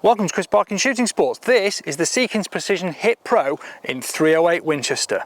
Welcome to Chris Parkin Shooting Sports. This is the Seekins Precision Hit Pro in 308 Winchester.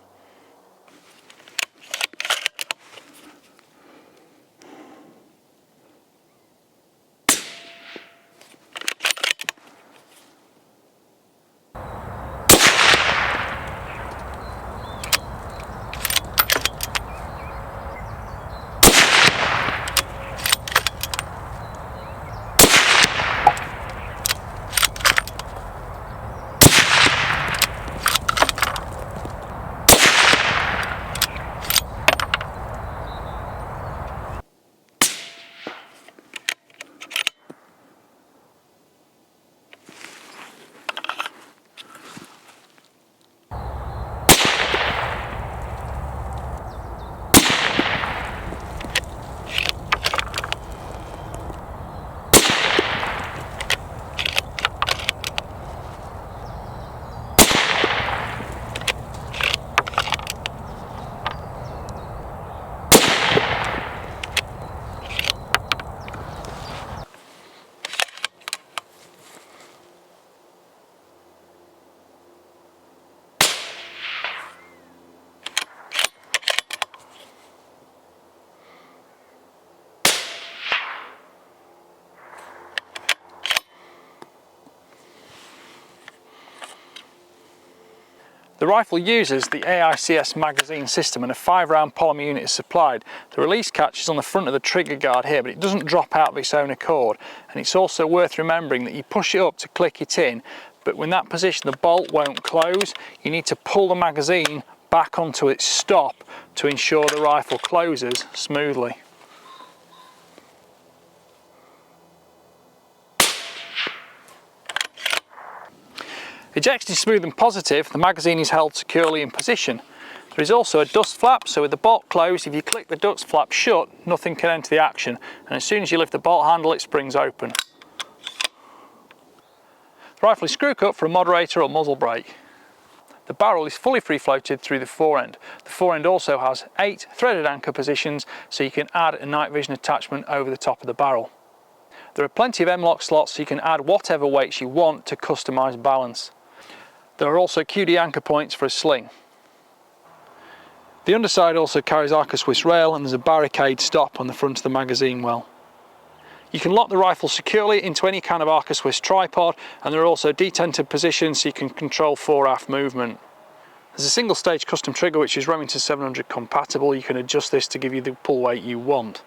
The rifle uses the AICS magazine system and a 5-round polymer unit is supplied. The release catch is on the front of the trigger guard here, but it doesn't drop out of its own accord. And it's also worth remembering that you push it up to click it in, but in that position the bolt won't close. You need to pull the magazine back onto its stop to ensure the rifle closes smoothly. Ejection is smooth and positive, the magazine is held securely in position. There is also a dust flap, so with the bolt closed, if you click the dust flap shut, nothing can enter the action, and as soon as you lift the bolt handle it springs open. The rifle is screw cut for a moderator or muzzle brake. The barrel is fully free floated through the forend. The forend also has 8 threaded anchor positions, so you can add a night vision attachment over the top of the barrel. There are plenty of M-lock slots, so you can add whatever weights you want to customise balance. There are also QD anchor points for a sling. The underside also carries Arca Swiss rail, and there's a barricade stop on the front of the magazine well. You can lock the rifle securely into any kind of Arca Swiss tripod, and there are also detented positions so you can control fore-aft movement. There's a single stage custom trigger which is Remington 700 compatible. You can adjust this to give you the pull weight you want.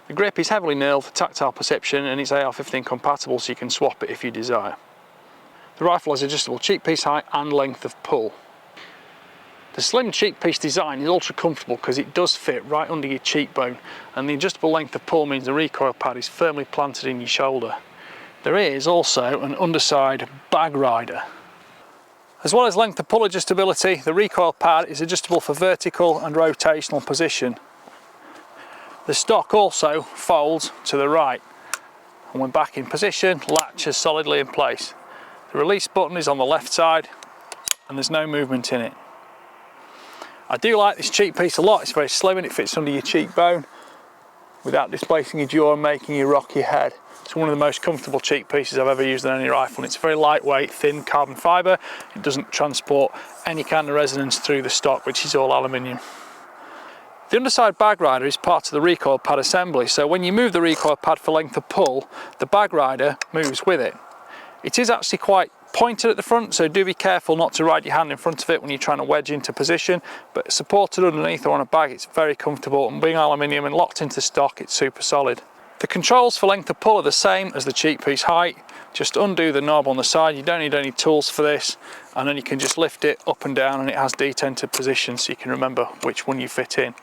The grip is heavily knurled for tactile perception, and it's AR-15 compatible, so you can swap it if you desire. The rifle has adjustable cheek piece height and length of pull. The slim cheek piece design is ultra comfortable because it does fit right under your cheekbone, and the adjustable length of pull means the recoil pad is firmly planted in your shoulder. There is also an underside bag rider. As well as length of pull adjustability, the recoil pad is adjustable for vertical and rotational position. The stock also folds to the right, and when back in position, latches solidly in place. The release button is on the left side and there's no movement in it. I do like this cheek piece a lot. It's very slim and it fits under your cheekbone without displacing your jaw and making you rock your head. It's one of the most comfortable cheek pieces I've ever used on any rifle, and it's very lightweight, thin carbon fibre. It doesn't transport any kind of resonance through the stock, which is all aluminium. The underside bag rider is part of the recoil pad assembly, so when you move the recoil pad for length of pull, the bag rider moves with it. It is actually quite pointed at the front, so do be careful not to ride your hand in front of it when you're trying to wedge into position, but supported underneath or on a bag it's very comfortable, and being aluminium and locked into stock it's super solid. The controls for length of pull are the same as the cheek piece height. Just undo the knob on the side, you don't need any tools for this, and then you can just lift it up and down and it has detented positions so you can remember which one you fit in.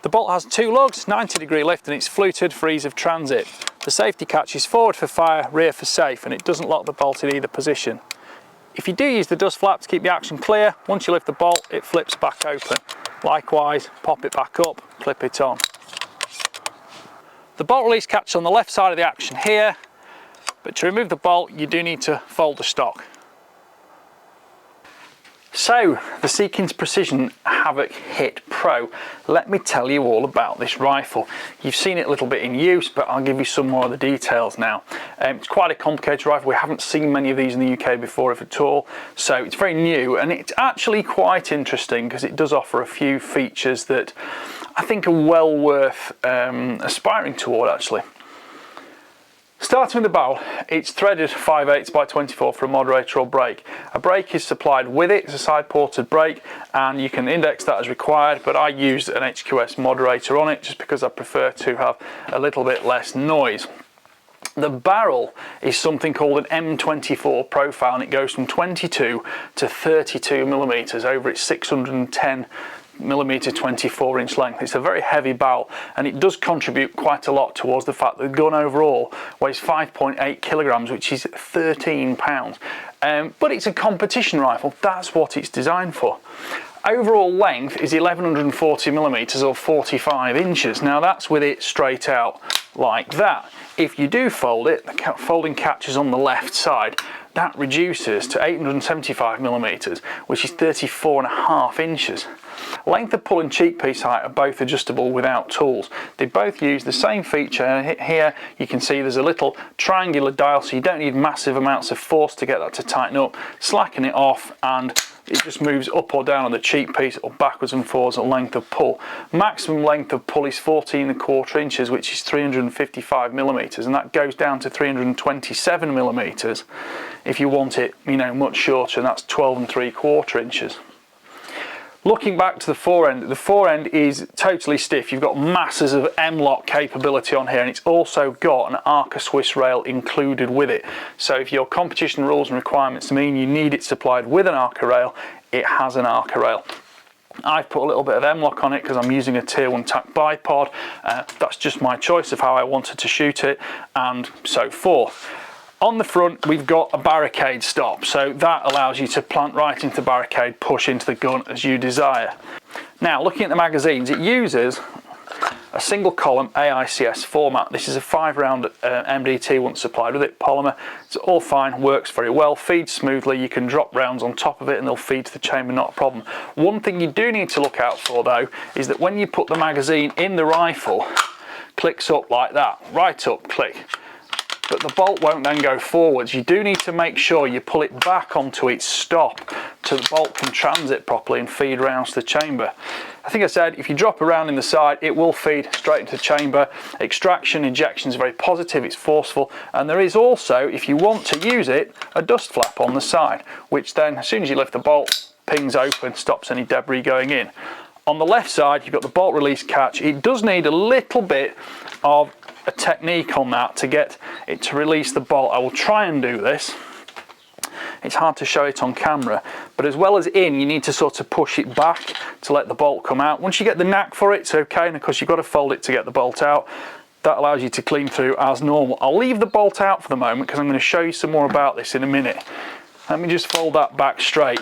The bolt has 2 lugs, 90-degree lift, and it's fluted for ease of transit. The safety catch is forward for fire, rear for safe, and it doesn't lock the bolt in either position. If you do use the dust flap to keep the action clear, once you lift the bolt it flips back open. Likewise, pop it back up, clip it on. The bolt release catch is on the left side of the action here, but to remove the bolt you do need to fold the stock. So, the Seekins Precision Havak Hit Pro. Let me tell you all about this rifle. You've seen it a little bit in use, but I'll give you some more of the details now. It's quite a complicated rifle. We haven't seen many of these in the UK before, if at all, so it's very new, and it's actually quite interesting because it does offer a few features that I think are well worth aspiring toward, actually. Starting with the barrel, it's threaded 5/8 by 24 for a moderator or brake. A brake is supplied with it, it's a side ported brake, and you can index that as required, but I used an HQS moderator on it just because I prefer to have a little bit less noise. The barrel is something called an M24 profile, and it goes from 22 to 32 millimeters over its 610 millimeter 24-inch length. It's a very heavy barrel, and it does contribute quite a lot towards the fact that the gun overall weighs 5.8 kilograms, which is 13 pounds. But it's a competition rifle. That's what it's designed for. Overall length is 1140 millimeters or 45 inches. Now that's with it straight out like that. If you do fold it, the folding catch is on the left side. That reduces to 875 millimeters, which is 34.5 inches. Length of pull and cheek piece height are both adjustable without tools. They both use the same feature. Here you can see there's a little triangular dial, so you don't need massive amounts of force to get that to tighten up. Slacken it off and it just moves up or down on the cheek piece or backwards and forwards at length of pull. Maximum length of pull is 14.25 inches, which is 355 millimeters, and that goes down to 327 millimeters if you want it, much shorter, and that's 12.75 inches. Looking back to the forend is totally stiff. You've got masses of M-lock capability on here, and it's also got an Arca Swiss rail included with it. So if your competition rules and requirements mean you need it supplied with an Arca rail, it has an Arca rail. I've put a little bit of M-lock on it because I'm using a tier 1 TAC bipod. That's just my choice of how I wanted to shoot it, and so forth. On the front, we've got a barricade stop, so that allows you to plant right into the barricade, push into the gun as you desire. Now, looking at the magazines, it uses a single column AICS format. This is a 5-round MDT once supplied with it, polymer. It's all fine, works very well, feeds smoothly. You can drop rounds on top of it and they'll feed to the chamber, not a problem. One thing you do need to look out for though, is that when you put the magazine in the rifle, clicks up like that, right up, click. But the bolt won't then go forwards. You do need to make sure you pull it back onto its stop so the bolt can transit properly and feed rounds to the chamber. I think I said if you drop around in the side, it will feed straight into the chamber. Extraction, injection is very positive, it's forceful, and there is also, if you want to use it, a dust flap on the side, which then as soon as you lift the bolt, pings open, stops any debris going in. On the left side, you've got the bolt release catch. It does need a little bit of a technique on that to get it to release the bolt. I will try and do this. It's hard to show it on camera, but as well as in, you need to sort of push it back to let the bolt come out. Once you get the knack for it, it's okay, and of course you've got to fold it to get the bolt out. That allows you to clean through as normal. I'll leave the bolt out for the moment because I'm going to show you some more about this in a minute. Let me just fold that back straight.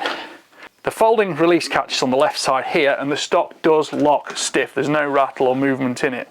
The folding release catch is on the left side here, and the stock does lock stiff. There's no rattle or movement in it.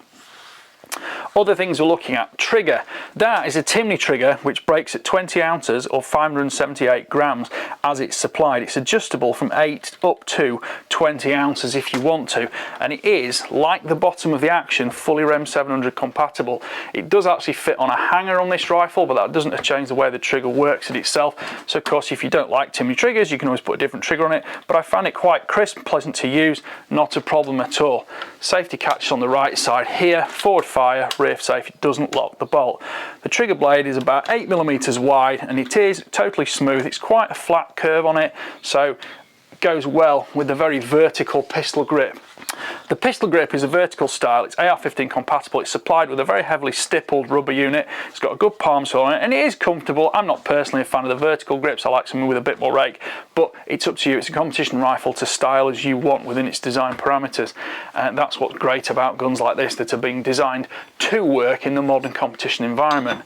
Other things we're looking at, trigger. That is a Timney trigger which breaks at 20 ounces or 578 grams as it's supplied. It's adjustable from 8 up to 20 ounces if you want to, and it is, like the bottom of the Action, fully REM 700 compatible. It does actually fit on a hanger on this rifle, but that doesn't change the way the trigger works in itself. So of course if you don't like Timney triggers, you can always put a different trigger on it, but I found it quite crisp, pleasant to use, not a problem at all. Safety catch on the right side here, forward fire, rear safe, it doesn't lock the bolt. The trigger blade is about 8 millimeters wide, and it is totally smooth. It's quite a flat curve on it, so it goes well with the very vertical pistol grip. The pistol grip is a vertical style, it's AR-15 compatible, it's supplied with a very heavily stippled rubber unit, it's got a good palm swell on it, and it is comfortable. I'm not personally a fan of the vertical grips, I like something with a bit more rake, but it's up to you. It's a competition rifle to style as you want within its design parameters, and that's what's great about guns like this that are being designed to work in the modern competition environment.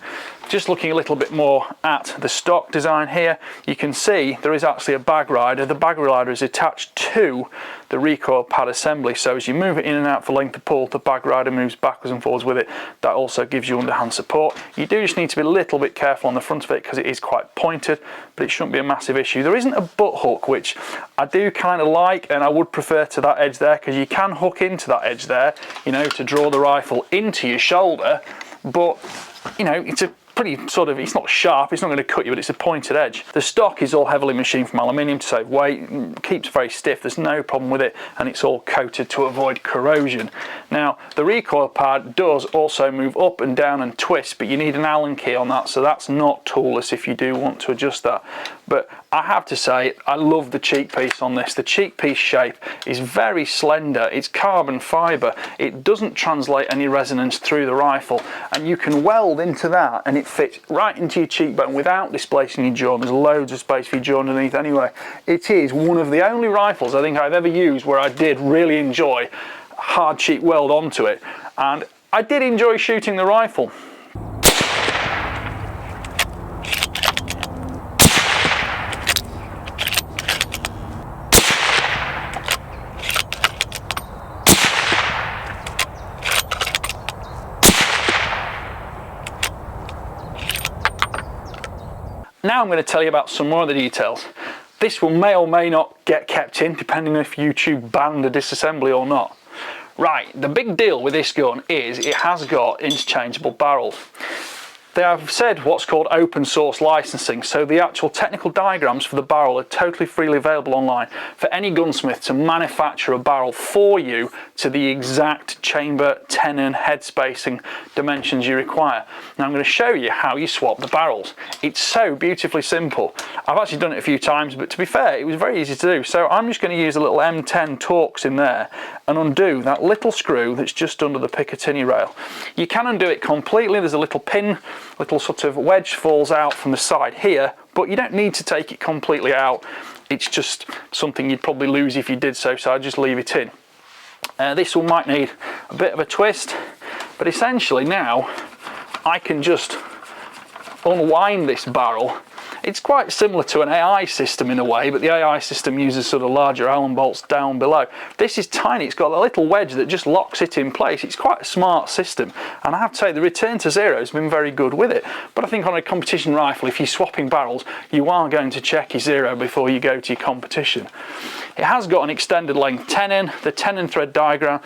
Just looking a little bit more at the stock design here, you can see there is actually a bag rider. The bag rider is attached to the recoil pad assembly, so as you move it in and out for length of pull, the bag rider moves backwards and forwards with it. That also gives you underhand support. You do just need to be a little bit careful on the front of it because it is quite pointed, but it shouldn't be a massive issue. There isn't a butt hook, which I do kind of like, and I would prefer to that edge there, because you can hook into that edge there, you know, to draw the rifle into your shoulder, but you know, it's a pretty sort of, it's not sharp, it's not going to cut you, but it's a pointed edge. The stock is all heavily machined from aluminium to save weight, keeps very stiff, there's no problem with it, and it's all coated to avoid corrosion. Now, the recoil pad does also move up and down and twist, but you need an Allen key on that, so that's not toolless if you do want to adjust that. But I have to say, I love the cheek piece on this. The cheek piece shape is very slender, it's carbon fibre, it doesn't translate any resonance through the rifle, and you can weld into that and it fits right into your cheekbone without displacing your jaw. There's loads of space for your jaw underneath anyway. It is one of the only rifles I think I've ever used where I did really enjoy hard cheek weld onto it, and I did enjoy shooting the rifle. Now I'm going to tell you about some more of the details. This one may or may not get kept in, depending on if YouTube banned the disassembly or not. Right, the big deal with this gun is it has got interchangeable barrels. They have said what's called open source licensing, so the actual technical diagrams for the barrel are totally freely available online for any gunsmith to manufacture a barrel for you to the exact chamber, tenon, head spacing dimensions you require. Now I'm going to show you how you swap the barrels. It's so beautifully simple. I've actually done it a few times, but to be fair, it was very easy to do. So I'm just going to use a little M10 Torx in there and undo that little screw that's just under the Picatinny rail. You can undo it completely. There's a little pin, little sort of wedge falls out from the side here, but you don't need to take it completely out. It's just something you'd probably lose if you did so, so I'd just leave it in. This one might need a bit of a twist, but essentially now I can just unwind this barrel. It's quite similar to an AI system in a way, but the AI system uses sort of larger Allen bolts down below. This is tiny, it's got a little wedge that just locks it in place. It's quite a smart system, and I have to say the return to zero has been very good with it. But I think on a competition rifle, if you're swapping barrels, you are going to check your zero before you go to your competition. It has got an extended length tenon. The tenon thread diagram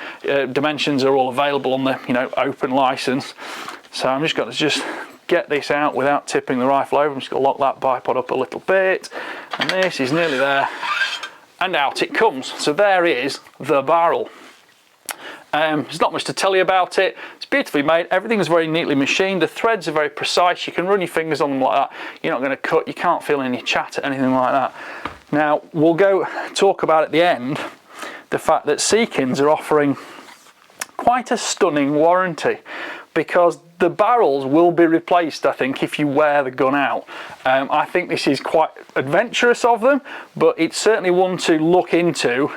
dimensions are all available on the open license. So I'm just going to get this out without tipping the rifle over. I'm just going to lock that bipod up a little bit, and this is nearly there, and out it comes. So there is the barrel. There's not much to tell you about it. It's beautifully made, everything's very neatly machined, the threads are very precise, you can run your fingers on them like that, you're not going to cut, you can't feel any chatter, anything like that. Now we'll go talk about at the end the fact that Seekins are offering quite a stunning warranty, because the barrels will be replaced, I think, if you wear the gun out. I think this is quite adventurous of them, but it's certainly one to look into.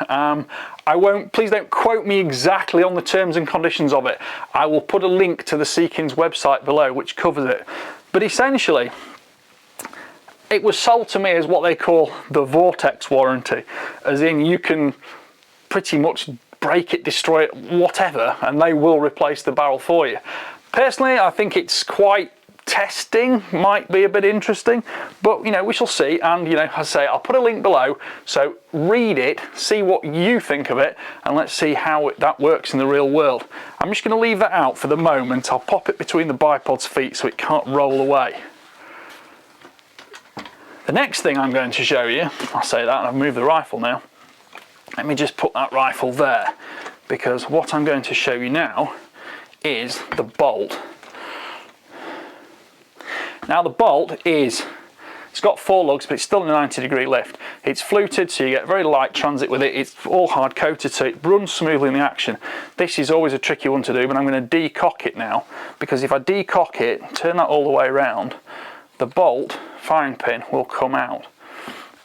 Please don't quote me exactly on the terms and conditions of it. I will put a link to the Seekins website below which covers it. But essentially, it was sold to me as what they call the Vortex warranty, as in you can pretty much break it, destroy it, whatever, and they will replace the barrel for you. Personally, I think it's quite testing, might be a bit interesting, but we shall see. And as I say, I'll put a link below, so read it, see what you think of it, and let's see how that works in the real world. I'm just going to leave that out for the moment. I'll pop it between the bipod's feet so it can't roll away. The next thing I'm going to show you, I'll say that, and I've moved the rifle now. Let me just put that rifle there, because what I'm going to show you now is the bolt. Now the bolt it's got 4 lugs, but it's still in a 90-degree lift. It's fluted, so you get very light transit with it. It's all hard coated, so it runs smoothly in the action. This is always a tricky one to do, but I'm going to decock it now, because if I decock it, turn that all the way around, the bolt firing pin will come out,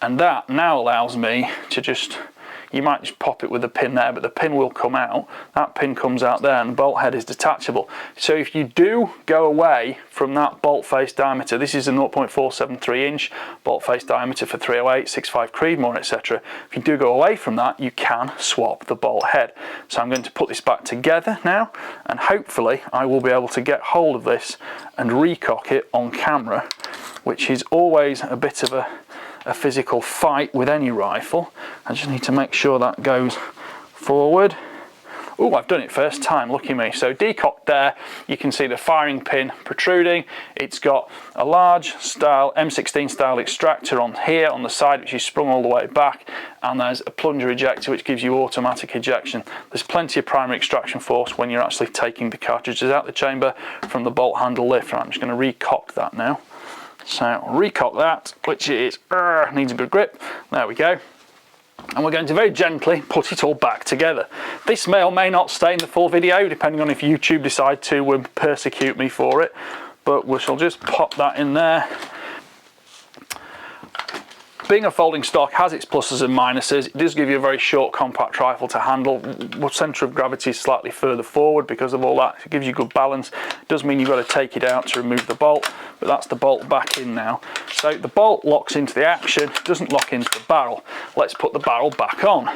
and that now allows me to just you might just pop it with the pin there, but the pin will come out. That pin comes out there and the bolt head is detachable. So if you do go away from that bolt face diameter, this is a 0.473 inch bolt face diameter for 308, 65 Creedmoor, etc. If you do go away from that, you can swap the bolt head. So I'm going to put this back together now, and hopefully I will be able to get hold of this and recock it on camera, which is always a bit of a physical fight with any rifle. I just need to make sure that goes forward. Oh, I've done it first time, lucky me. So decocked there, you can see the firing pin protruding. It's got a large style, M16 style extractor on here on the side, which is sprung all the way back, and there's a plunger ejector which gives you automatic ejection. There's plenty of primary extraction force when you're actually taking the cartridges out the chamber from the bolt handle lift. I'm just going to recock that now. So I'll recock that, which is, needs a good grip. There we go. And we're going to very gently put it all back together. This may or may not stay in the full video, depending on if YouTube decide to persecute me for it, but we shall just pop that in there. Being a folding stock has its pluses and minuses. It does give you a very short, compact rifle to handle. The centre of gravity is slightly further forward because of all that. It gives you good balance. It does mean you've got to take it out to remove the bolt, but that's the bolt back in now. So the bolt locks into the action, doesn't lock into the barrel. Let's put the barrel back on.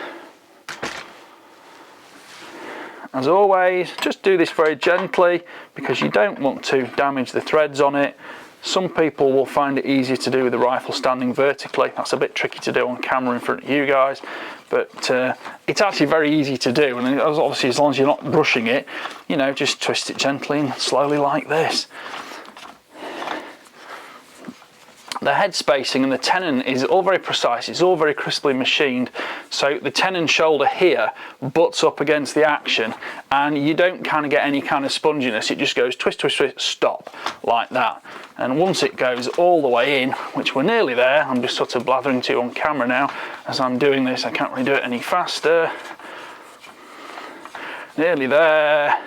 As always, just do this very gently because you don't want to damage the threads on it. Some people will find it easier to do with the rifle standing vertically. That's a bit tricky to do on camera in front of you guys, but it's actually very easy to do. And obviously, as long as you're not brushing it, you know, just twist it gently and slowly like this. The head spacing and the tenon is all very precise, it's all very crisply machined, so the tenon shoulder here butts up against the action and you don't kind of get any kind of sponginess. It just goes twist, twist, twist, stop, like that. And once it goes all the way in, which we're nearly there, I'm just sort of blathering to you on camera now as I'm doing this, I can't really do it any faster. Nearly there,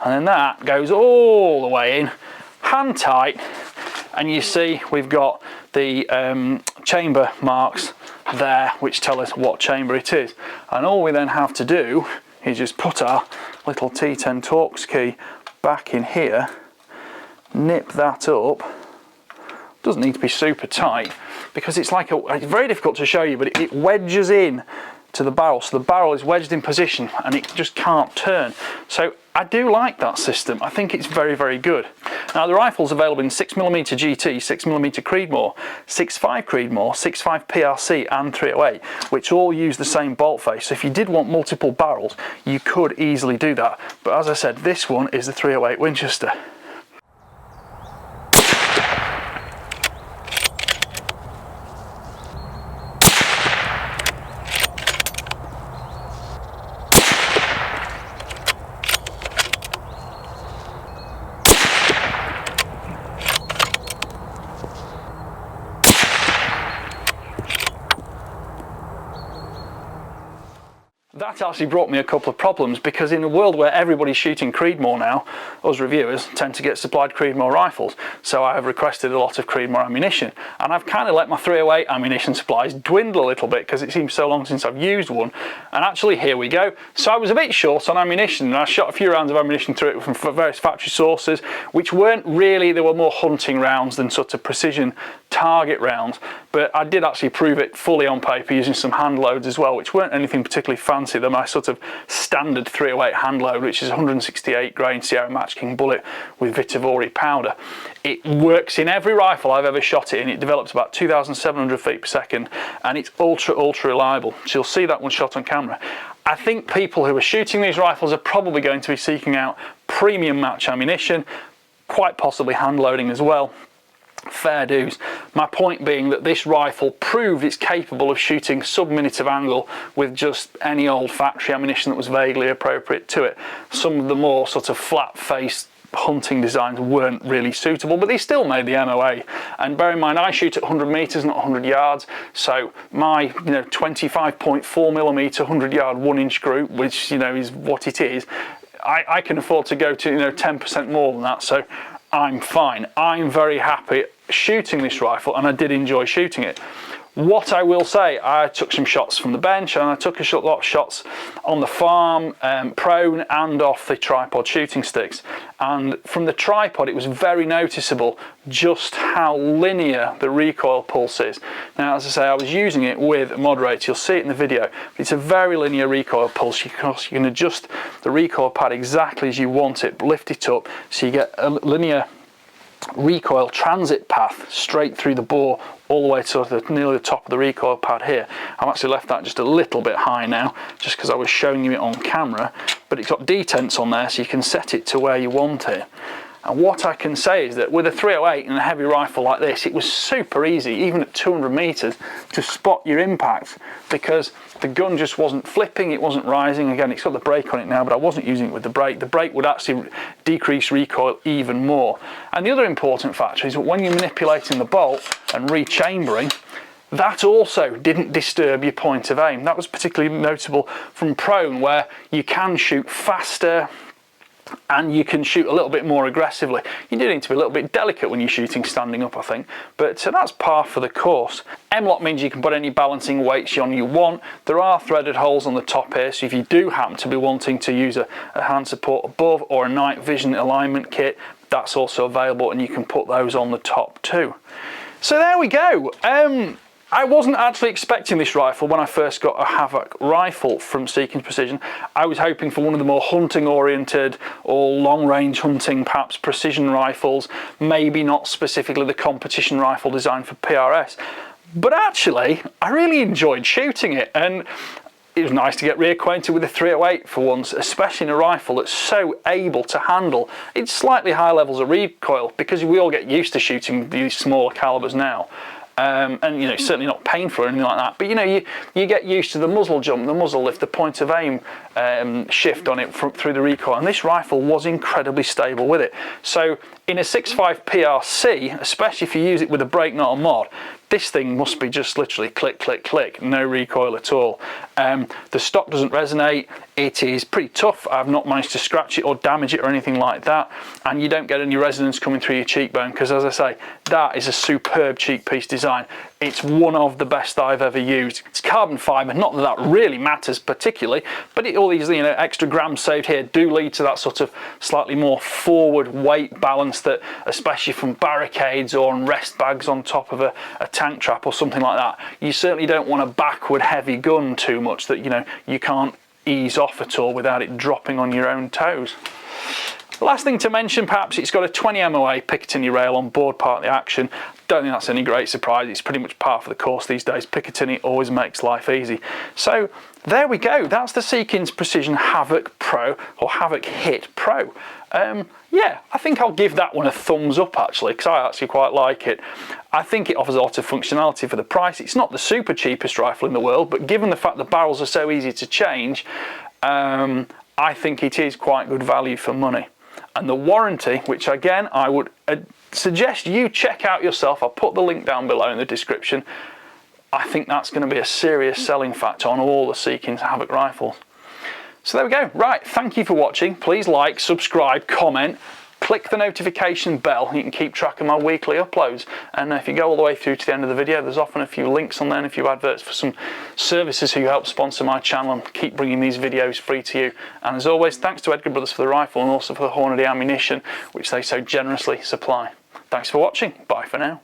and then that goes all the way in, hand tight. And you see we've got the chamber marks there which tell us what chamber it is, and all we then have to do is just put our little T10 Torx key back in here, nip that up. Doesn't need to be super tight because it's like it's very difficult to show you, but it wedges in to the barrel, so the barrel is wedged in position and it just can't turn. So I do like that system. I think it's very, very good. Now the rifle's available in 6mm GT, 6mm Creedmoor, 6.5 Creedmoor, 6.5 PRC and 308, which all use the same bolt face. So if you did want multiple barrels, you could easily do that. But as I said, this one is the 308 Winchester. That actually brought me a couple of problems, because in a world where everybody's shooting Creedmoor now, us reviewers tend to get supplied Creedmoor rifles, so I have requested a lot of Creedmoor ammunition, and I've kind of let my 308 ammunition supplies dwindle a little bit because it seems so long since I've used one, and actually here we go. So I was a bit short on ammunition, and I shot a few rounds of ammunition through it from various factory sources, which weren't really, they were more hunting rounds than sort of precision target rounds, but I did actually prove it fully on paper using some hand loads as well, which weren't anything particularly fancy. They're my sort of standard 308 hand load, which is 168 grain Sierra Match King bullet with Vitavori powder. It works in every rifle I've ever shot it in. It develops about 2,700 feet per second, and it's ultra reliable. So you'll see that one shot on camera. I think people who are shooting these rifles are probably going to be seeking out premium match ammunition, quite possibly hand loading as well. Fair dues. My point being that this rifle proved it's capable of shooting sub-minute of angle with just any old factory ammunition that was vaguely appropriate to it. Some of the more sort of flat-faced hunting designs weren't really suitable, but they still made the MOA. And bear in mind, I shoot at 100 meters, not 100 yards, so my 25.4mm 100 yard 1-inch group, which is what it is, I can afford to go to 10% more than that, so I'm fine. I'm very happy shooting this rifle, and I did enjoy shooting it. What I will say, I took some shots from the bench and I took a lot of shots on the farm, prone and off the tripod shooting sticks. And from the tripod, it was very noticeable just how linear the recoil pulse is. Now, as I say, I was using it with a moderator. You'll see it in the video. But it's a very linear recoil pulse. You can adjust the recoil pad exactly as you want it, lift it up so you get a linear recoil transit path straight through the bore all the way to nearly the top of the recoil pad here. I've actually left that just a little bit high now just because I was showing you it on camera, but it's got detents on there so you can set it to where you want it. And what I can say is that with a 308 and a heavy rifle like this, it was super easy, even at 200 meters, to spot your impact because the gun just wasn't flipping, it wasn't rising. Again, it's got the brake on it now, but I wasn't using it with the brake. The brake would actually decrease recoil even more. And the other important factor is that when you're manipulating the bolt and rechambering, that also didn't disturb your point of aim. That was particularly notable from prone, where you can shoot faster and you can shoot a little bit more aggressively. You do need to be a little bit delicate when you're shooting standing up, I think, but that's par for the course. M-lock means you can put any balancing weights on you want. There are threaded holes on the top here, so if you do happen to be wanting to use a hand support above or a night vision alignment kit, that's also available and you can put those on the top too. So there we go. I wasn't actually expecting this rifle when I first got a Havak rifle from Seekins Precision. I was hoping for one of the more hunting oriented or long range hunting, perhaps precision rifles, maybe not specifically the competition rifle designed for PRS. But actually, I really enjoyed shooting it, and it was nice to get reacquainted with the 308 for once, especially in a rifle that's so able to handle its slightly higher levels of recoil, because we all get used to shooting these smaller calibers now. And you know, certainly not painful or anything like that, but you know, you get used to the muzzle jump, the muzzle lift, the point of aim shift on it through the recoil, and this rifle was incredibly stable with it. So in a 6.5 PRC, especially if you use it with a brake, not a mod, this thing must be just literally click, click, click, no recoil at all. The stock doesn't resonate, it is pretty tough. I've not managed to scratch it or damage it or anything like that, and you don't get any resonance coming through your cheekbone, because as I say, that is a superb cheek piece design. It's one of the best I've ever used. It's carbon fibre, not that that really matters particularly, but all these, you know, extra grams saved here do lead to that sort of slightly more forward weight balance that, especially from barricades or on rest bags on top of a tank trap or something like that, you certainly don't want a backward heavy gun too much that, you know, you can't ease off at all without it dropping on your own toes. Last thing to mention, perhaps, it's got a 20 MOA Picatinny rail on board, part of the action. Don't think that's any great surprise. It's pretty much par for the course these days. Picatinny always makes life easy. So there we go. That's the Seekins Precision Havak Pro, or Havak Hit Pro. Yeah, I think I'll give that one a thumbs up actually, because I actually quite like it. I think it offers a lot of functionality for the price. It's not the super cheapest rifle in the world, but given the fact the barrels are so easy to change, I think it is quite good value for money. And the warranty, which again I would suggest you check out yourself, I'll put the link down below in the description. I think that's going to be a serious selling factor on all the Seekins Havak rifles. So there we go. Right, thank you for watching. Please like, subscribe, comment, click the notification bell. You can keep track of my weekly uploads. And if you go all the way through to the end of the video, there's often a few links on there and a few adverts for some services who help sponsor my channel and keep bringing these videos free to you. And as always, thanks to Edgar Brothers for the rifle and also for the Hornady ammunition, which they so generously supply. Thanks for watching. Bye for now.